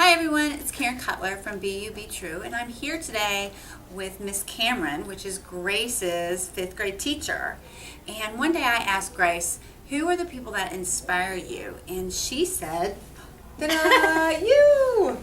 Hi everyone, it's Karen Cutler from BU Be True, and I'm here today with Miss Cameron, which is Grace's 5th grade teacher. And one day I asked Grace, who are the people that inspire you? And she said, ta-da, you!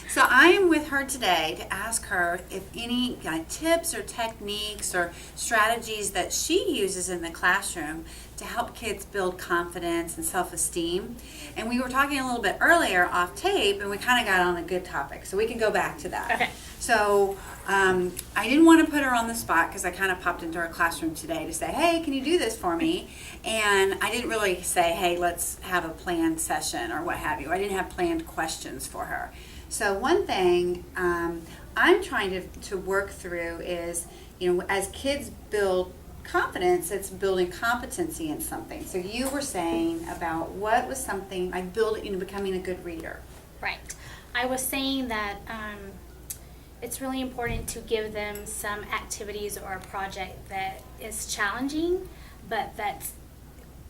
So I am with her today to ask her if any tips or techniques or strategies that she uses in the classroom to help kids build confidence and self-esteem. And we were talking a little bit earlier off tape, and we kind of got on a good topic, so we can go back to that. Okay. So I didn't want to put her on the spot because I kind of popped into her classroom today to say, hey, can you do this for me? And I didn't really say, hey, let's have a planned session or what have you. I didn't have planned questions for her. So one thing I'm trying to work through is, as kids build confidence, it's building competency in something. So you were saying about what was something like becoming a good reader. Right. I was saying that it's really important to give them some activities or a project that is challenging, but that's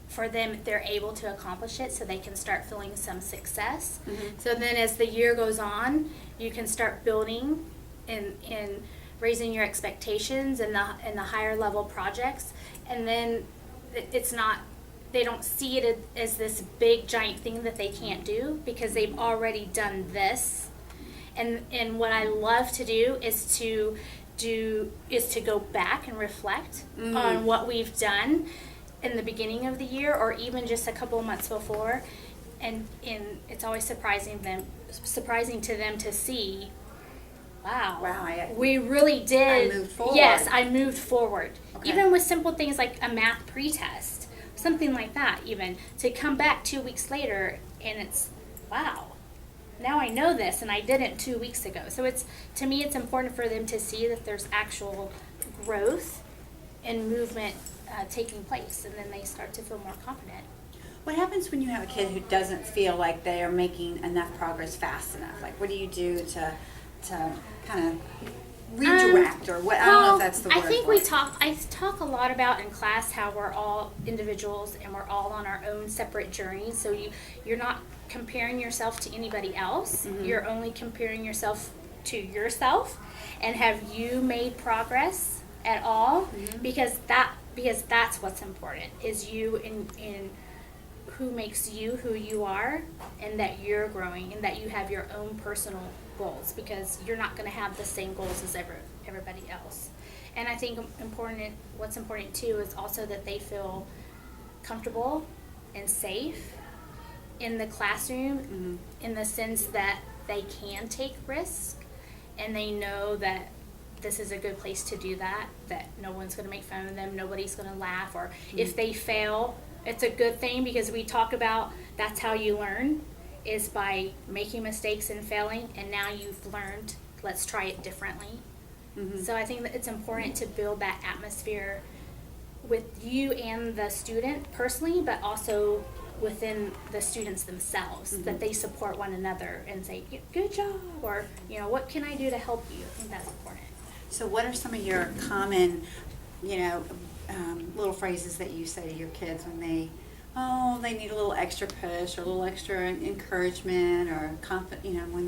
for them, they're able to accomplish it so they can start feeling some success. Mm-hmm. So then as the year goes on, you can start building and raising your expectations and the higher level projects. And then it's not, they don't see it as this big giant thing that they can't do because they've already done this. And what I love to do is to go back and reflect on what we've done in the beginning of the year or even just a couple of months before, and it's always surprising to them to see, wow, we really did. I moved forward. Yes, I moved forward. Okay. Even with simple things like a math pretest, something like that, even to come back 2 weeks later and it's, wow, now I know this and I didn't 2 weeks ago. So to me it's important for them to see that there's actual growth and movement taking place, and then they start to feel more confident. What happens when you have a kid who doesn't feel like they are making enough progress fast enough? Like, what do you do to kind of redirect or what? I don't know if that's the word. I think for it. I talk a lot about in class how we're all individuals and we're all on our own separate journeys. So you're not comparing yourself to anybody else. Mm-hmm. You're only comparing yourself to yourself. And have you made progress at all? Mm-hmm. Because that's what's important, is you in who makes you who you are, and that you're growing and that you have your own personal goals, because you're not going to have the same goals as everybody else. And I think what's important too is also that they feel comfortable and safe in the classroom, in the sense that they can take risks and they know that this is a good place to do that no one's going to make fun of them, nobody's going to laugh, or if they fail, it's a good thing, because we talk about that's how you learn, is by making mistakes and failing, and now you've learned, let's try it differently. So I think that it's important to build that atmosphere with you and the student personally, but also within the students themselves, that they support one another and say, good job, or what can I do to help you? I think that's important. So what are some of your common, little phrases that you say to your kids when they need a little extra push or a little extra encouragement or when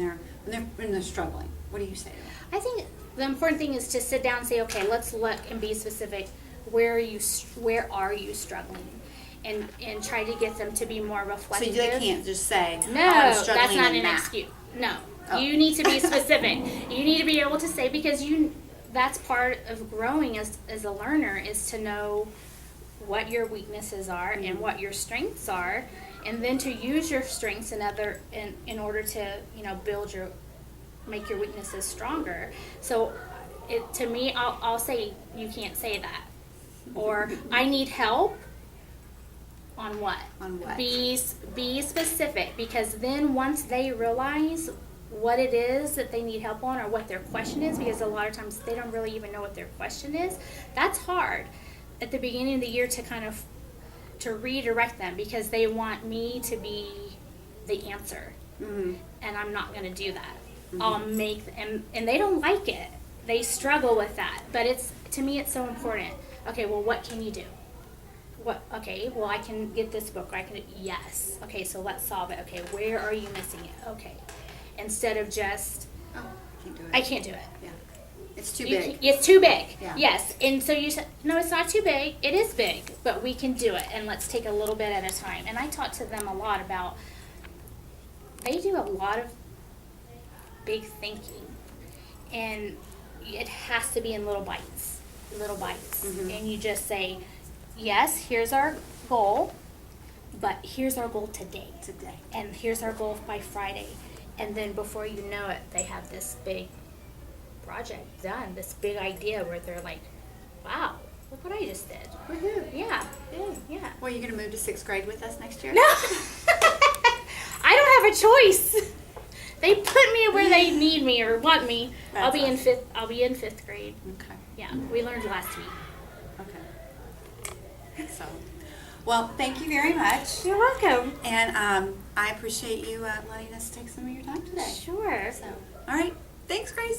they're struggling? What do you say to them? I think the important thing is to sit down and say, okay, let's look and be specific. Where are you struggling? And try to get them to be more reflective. So they can't just say, no, I'm struggling that's not in an math. excuse. No, Oh. you need to be specific. You need to be able to say, because that's part of growing as a learner, is to know what your weaknesses are and what your strengths are, and then to use your strengths in order to make your weaknesses stronger. So to me, I'll say, you can't say that, or I need help. On what? On what? Be specific, because then once they realize what it is that they need help on, or what their question is, because a lot of times they don't really even know what their question is. That's hard at the beginning of the year to redirect them, because they want me to be the answer, and I'm not going to do that. I'll make them, and they don't like it. They struggle with that, but to me it's so important. Okay, well, what can you do? Okay, well, I can get this book, or I can, yes. Okay, so let's solve it. Okay, where are you missing it? Okay. instead of just, Oh, can't do it. I can't do it. Yeah. It's too You big. It's too big. Yeah. Yes. And so you said, no, it's not too big. It is big, but we can do it. And let's take a little bit at a time. And I talk to them a lot about, they do a lot of big thinking. And it has to be in little bites. Little bites. Mhm. And you just say, yes, here's our goal, but here's our goal today. Today. And here's our goal by Friday. And then before you know it, they have this big project done, this big idea where they're like, wow, look what I just did. Woohoo. Yeah, Yay. yeah. Well, you going to move to 6th grade with us next year? No! I don't have a choice. They put me where they need me or want me. That's I'll be in awesome. fifth grade. Okay. Yeah, we learned last week. Okay. So, well, thank you very much. You're welcome. And I appreciate you letting us take some of your time today. Sure. So, all right. Thanks, Grace.